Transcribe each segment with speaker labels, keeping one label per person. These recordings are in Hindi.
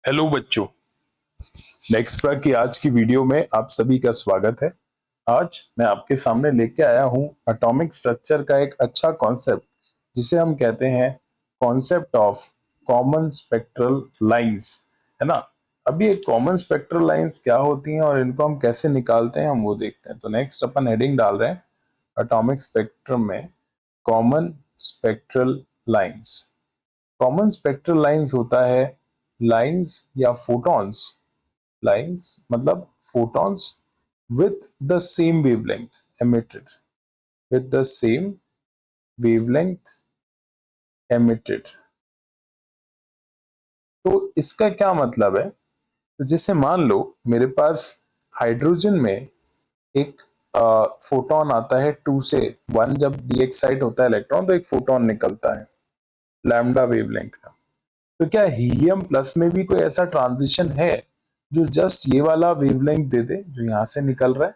Speaker 1: हेलो बच्चों, नेक्स्ट क्लास की आज की वीडियो में आप सभी का स्वागत है। आज मैं आपके सामने लेके आया हूं एटॉमिक स्ट्रक्चर का एक अच्छा कॉन्सेप्ट जिसे हम कहते हैं concept of common spectral lines, है ना। अभी एक कॉमन स्पेक्ट्रल लाइंस क्या होती हैं और इनको हम कैसे निकालते हैं हम वो देखते हैं। तो नेक्स्ट अपन हेडिंग डाल रहे हैं एटॉमिक स्पेक्ट्रम में common spectral lines. Common spectral lines होता है लाइंस या फोटॉन्स, लाइंस मतलब photons with the same wavelength emitted, with the same wavelength emitted। तो इसका क्या मतलब है? तो जैसे मान लो मेरे पास हाइड्रोजन में एक फोटोन आता है 2 से 1, जब डी एक्साइट होता है इलेक्ट्रॉन तो एक फोटोन निकलता है लैम्डा वेवलेंथ का। तो क्या हीलियम प्लस में भी कोई ऐसा ट्रांजिशन है जो जस्ट ये वाला वेवलेंथ दे दे जो यहां से निकल रहा है?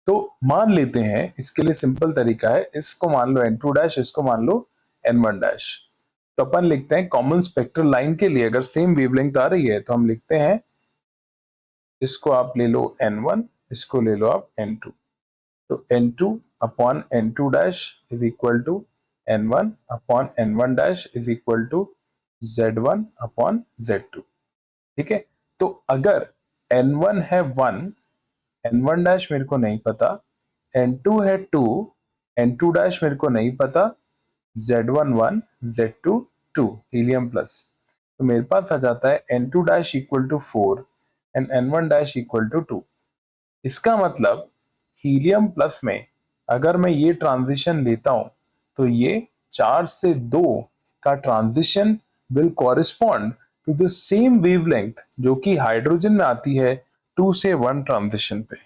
Speaker 1: तो मान लेते हैं, इसके लिए सिंपल तरीका है, इसको मान लो n2 डैश, इसको मान लो n1 डैश। तो अपन लिखते हैं कॉमन स्पेक्ट्रल लाइन के लिए अगर सेम वेवलेंथ आ रही है तो हम लिखते हैं, इसको आप ले लो n1, इसको ले लो आप n2। तो n2 upon n2 dash is equal to n1 upon n1 dash is equal to z1 upon z2। ठीक है। तो अगर n1 है 1, n1 डैश मेरे को नहीं पता, n2 है 2, n2 डैश मेरे को नहीं पता, z1 1, z2 2 हीलियम प्लस। तो मेरे पास आ जाता है n2 dash equal to 4 and n1 dash equal to 2। इसका मतलब हीलियम प्लस में अगर मैं ये ट्रांजिशन लेता हूं तो ये 4 से 2 का transition will correspond to the same wavelength जो कि हाइड्रोजन में आती है 2 से 1 ट्रांजिशन पे।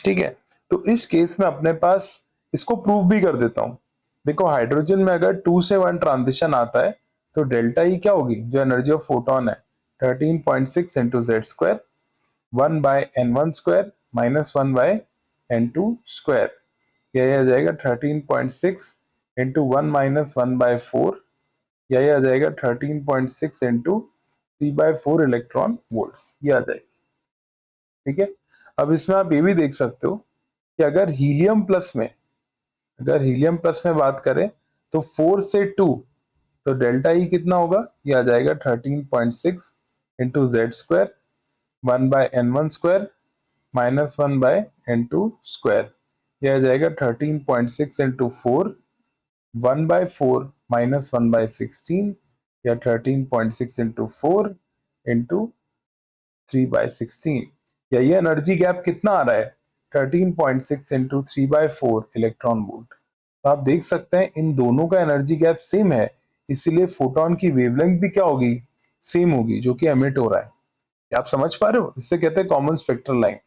Speaker 1: ठीक है। तो इस केस में अपने पास, इसको प्रूव भी कर देता हूं। देखो हाइड्रोजन में अगर 2 से 1 ट्रांजिशन आता है तो डेल्टा ई क्या होगी, जो एनर्जी ऑफ फोटोन है 13.6 into Z square 1 by n1 square minus 1 by n2 square. यही आ जाएगा 13.6 इंटू 1 माइनस 1 बाय 4, यही आ जाएगा 13.6 इंटू 3/4 इलेक्ट्रॉन वोल्ट, ये आ जाएगी। ठीक है। अब इसमें आप ये भी देख सकते हो कि अगर हीलियम प्लस में, अगर हीलियम प्लस में बात करें तो 4 से 2, तो डेल्टा ई कितना होगा, ये आ जाएगा 13.6 into Z square 1 by n1 square minus 1 by n2 square. यह आ जाएगा 13.6 इंटू 4 1 बाय 4 माइनस 1 बाय 16 या 13.6 इंटू 4 इंटू 3 बाय 16। या ये एनर्जी गैप कितना आ रहा है 13.6 इंटू 3/4 इलेक्ट्रॉन वोल्ट। तो आप देख सकते हैं इन दोनों का एनर्जी गैप सेम है, इसीलिए फोटोन की वेवलेंथ भी क्या होगी, सेम होगी, जो कि एमिट हो रहा है। क्या आप समझ पा रहे हो? इससे कहते हैं कॉमन स्पेक्ट्रल लाइन।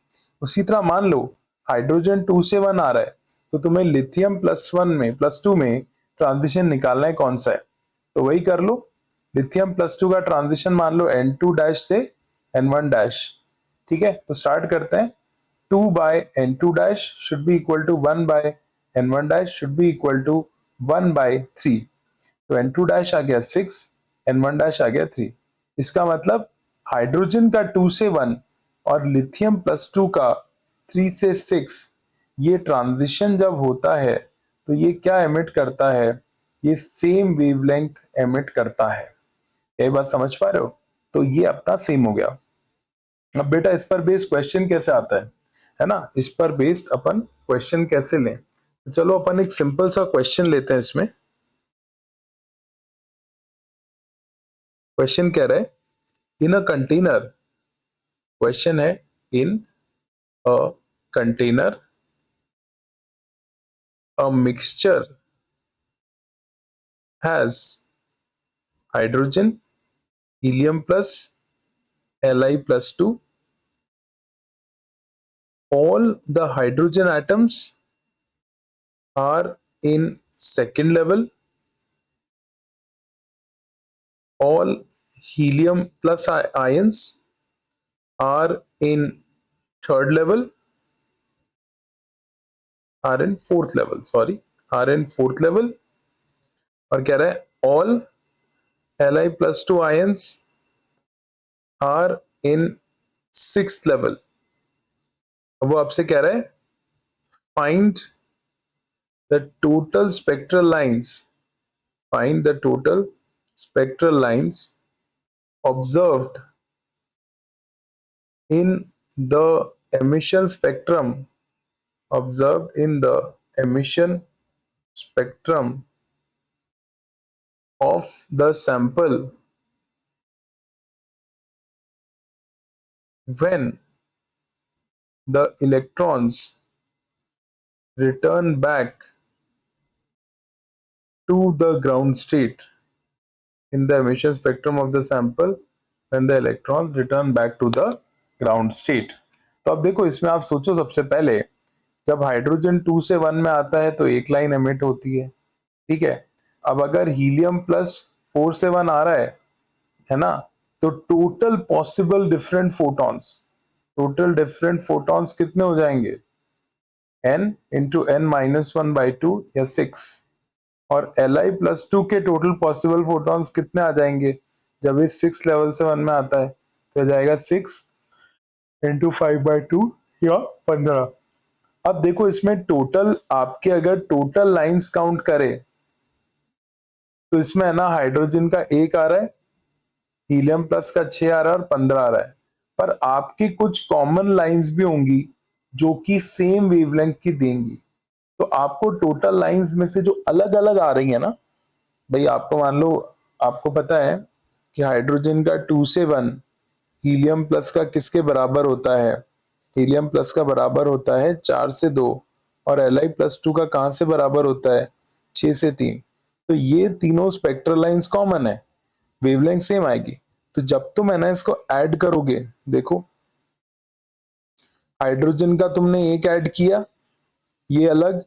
Speaker 1: उसी तरह मान लो हाइड्रोजन 2 से 1 आ रहा है तो तुम्हें लिथियम +1 में +2 में ट्रांजिशन निकालना है, कौन सा है? तो वही कर लो। लिथियम +2 का ट्रांजिशन मान लो n2 डैश से n1 डैश। ठीक है। तो स्टार्ट करते हैं। 2 by n2 dash should be equal to 1 by n1 dash should be equal to 1 by 3। तो n2 डैश आ गया 6, n1 डैश आ गया 3। इसका मतलब हाइड्रोजन का 2 से 1 और लिथियम +2 का 3 से 6, ये ट्रांजिशन जब होता है तो ये क्या एमिट करता है, ये सेम वेवलेंथ एमिट करता है। ये बात समझ पा रहे हो? तो ये अपना सेम हो गया। अब बेटा इस पर बेस्ड क्वेश्चन कैसे आता है ना, इस पर बेस्ड अपन क्वेश्चन कैसे लें? तो चलो अपन एक सिंपल सा क्वेश्चन लेते हैं। इसमें क्वेश्चन कह रहा है इन अ कंटेनर, क्वेश्चन है in a container a mixture has hydrogen helium plus Li+2, all the hydrogen atoms are in second level, all helium plus ions are in third level, are in fourth level, sorry, are in fourth level। और कह रहा है all Li+2 ions are in 6th level. वो आपसे कह रहा है find the total spectral lines, find the total spectral lines observed in the emission spectrum, observed in the emission spectrum of the sample when the electrons return back to the ground state, in the emission spectrum of the sample when the electrons return back to the ground state. तो अब देखो इसमें आप सोचो, सबसे पहले जब हाइड्रोजन 2 से 1 में आता है तो एक लाइन एमिट होती है, ठीक है। अब अगर हीलियम प्लस 4 से 1 आ रहा है ना, तो total possible different photons, total different photons कितने हो जाएंगे, n इंटू n माइनस 1/2 या 6। और Li+2 के टोटल पॉसिबल फोटॉन्स कितने आ जाएंगे जब इस 6 लेवल से 1 में आता है, तो जाएगा 6 इंटू 5/2 या 15। अब देखो इसमें टोटल आपके अगर टोटल लाइंस काउंट करें तो इसमें है ना हाइड्रोजन का 1 आ रहा है, हीलियम प्लस का 6 आ रहा है और 15 आ रहा है। पर आपकी कुछ कॉमन लाइंस भी होंगी जो कि सेम वेवलेंथ की देंगी, तो आपको टोटल लाइंस में से जो अलग अलग आ रही है ना, भाई आपको मान लो, आपको पता है कि हाइड्रोजन का 2 से 1 हीलियम प्लस का किसके बराबर होता है, हीलियम प्लस का बराबर होता है 4 से 2, और Li+2 का कहां से बराबर होता है, 6 से 3। तो ये तीनों स्पेक्ट्रल लाइंस कॉमन है, वेवलेंथ सेम आएगी। तो जब तुम है ना इसको ऐड करोगे, देखो हाइड्रोजन का तुमने 1 ऐड किया, ये अलग,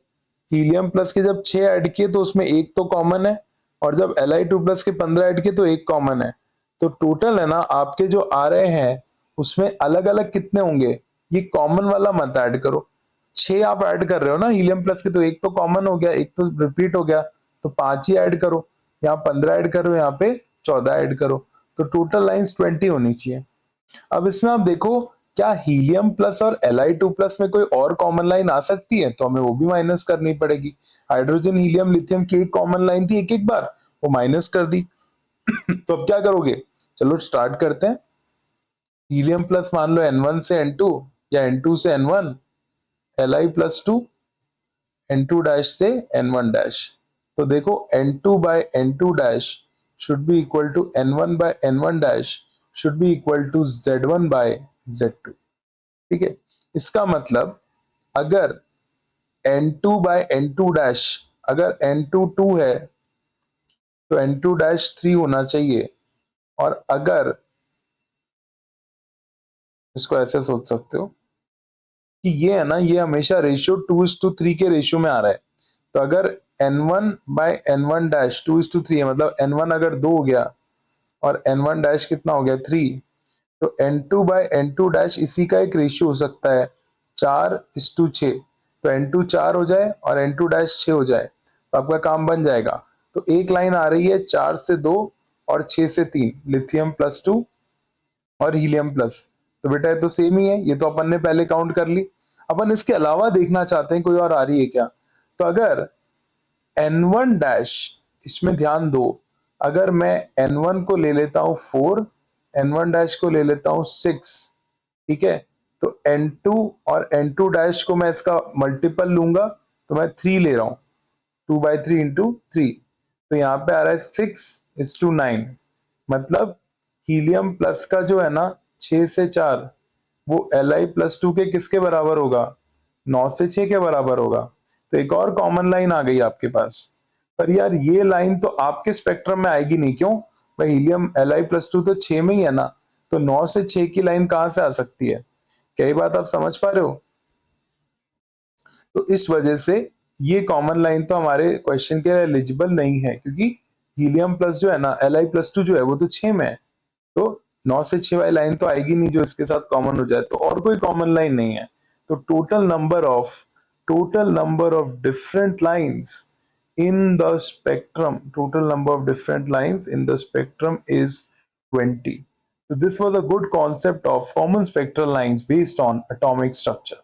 Speaker 1: हीलियम प्लस के जब 6 ऐड किए तो उसमें एक तो कॉमन है, और जब Li2 प्लस के 15 ऐड किए तो एक कॉमन है। तो टोटल है ना आपके जो आ रहे हैं उसमें अलग अलग कितने होंगे, ये कॉमन वाला मत ऐड करो। 6 आप ऐड कर रहे हो ना हीलियम प्लस के, तो एक तो कॉमन हो गया, एक तो रिपीट हो गया, तो 5 ही ऐड करो। यहाँ 15 ऐड करो, यहाँ पे 14 ऐड करो, तो टोटल लाइंस 20 होनी चाहिए। अब इसमें आप देखो क्या हीलियम प्लस और Li2 प्लस में कोई और कॉमन लाइन आ सकती है, तो हमें वो भी माइनस करनी पड़ेगी। हाइड्रोजन हीलियम लिथियम की एक कॉमन लाइन थी एक एक बार, वो माइनस कर दी। तो अब क्या करोगे, चलो स्टार्ट करते हैं। हीलियम प्लस मान लो N1 से N2 या N2 से N1, Li+2 N2 डैश से N1 डैश। तो देखो N2 by N2 dash should be equal to N1 by N1 dash should be equal to Z1 by Z2। ठीक है, इसका मतलब अगर N2 by N2 डैश, अगर N2 2 है तो N2 डैश 3 होना चाहिए, और अगर इसको ऐसे सोच सकते हो कि ये है ना, ये हमेशा रेशियो 2:3 के रेशियो में आ रहा है। तो अगर N1 by N1 डैश 2:3 है, मतलब N1 अगर 2 हो गया और N1 डैश कितना हो गया 3, तो N2 by N2 डैश इसी का एक रेशियो हो सकता है 4:6। तो N2 4 हो जाए और N2 डैश 6 हो जाए तो आपका काम बन जाएगा। तो एक लाइन आ रही है 4 से 2 और 6 से 3, लिथियम+2 और हीलियम प्लस। तो बेटा ये तो सेम ही है, ये तो अपन ने पहले काउंट कर ली। अपन इसके अलावा देखना चाहते हैं कोई और आ रही है क्या। तो अगर N1 डैश, इसमें ध्यान दो, अगर मैं N1 को ले लेता हूं 4, N1 डैश को ले लेता हूं 6, ठीक है, तो N2 और N2 डैश को मैं इसका मल्टीपल लूंगा तो मैं 3 ले रहा हूं, 2/3 इंटू 3। तो यहाँ पे आ रहा है 6:9। मतलब हीलियम प्लस का जो है ना 6 से 4, वो Li+2 के किसके बराबर होगा, 9 से 6 के बराबर होगा। तो एक और कॉमन लाइन आ गई आपके पास। पर यार ये लाइन तो आपके स्पेक्ट्रम में आएगी नहीं, क्यों भाई, हीलियम Li+2 तो 6 में ही है ना, तो 9 से 6 की लाइन कहां से आ सकती है। क्या ये बात आप समझ पा रहे हो। तो इस वजह से ये कॉमन लाइन तो हमारे क्वेश्चन के लिए एलिजिबल नहीं है, क्योंकि हीलियम प्लस जो है ना Li+2 जो है वो तो 6 में है, तो 9 से 6 वाली लाइन तो आएगी नहीं जो इसके साथ कॉमन हो जाए, तो और कोई कॉमन लाइन नहीं है। तो total number of different lines in the spectrum, total number of different lines in the spectrum is 20. So this was a good concept of common spectral lines based on atomic structure.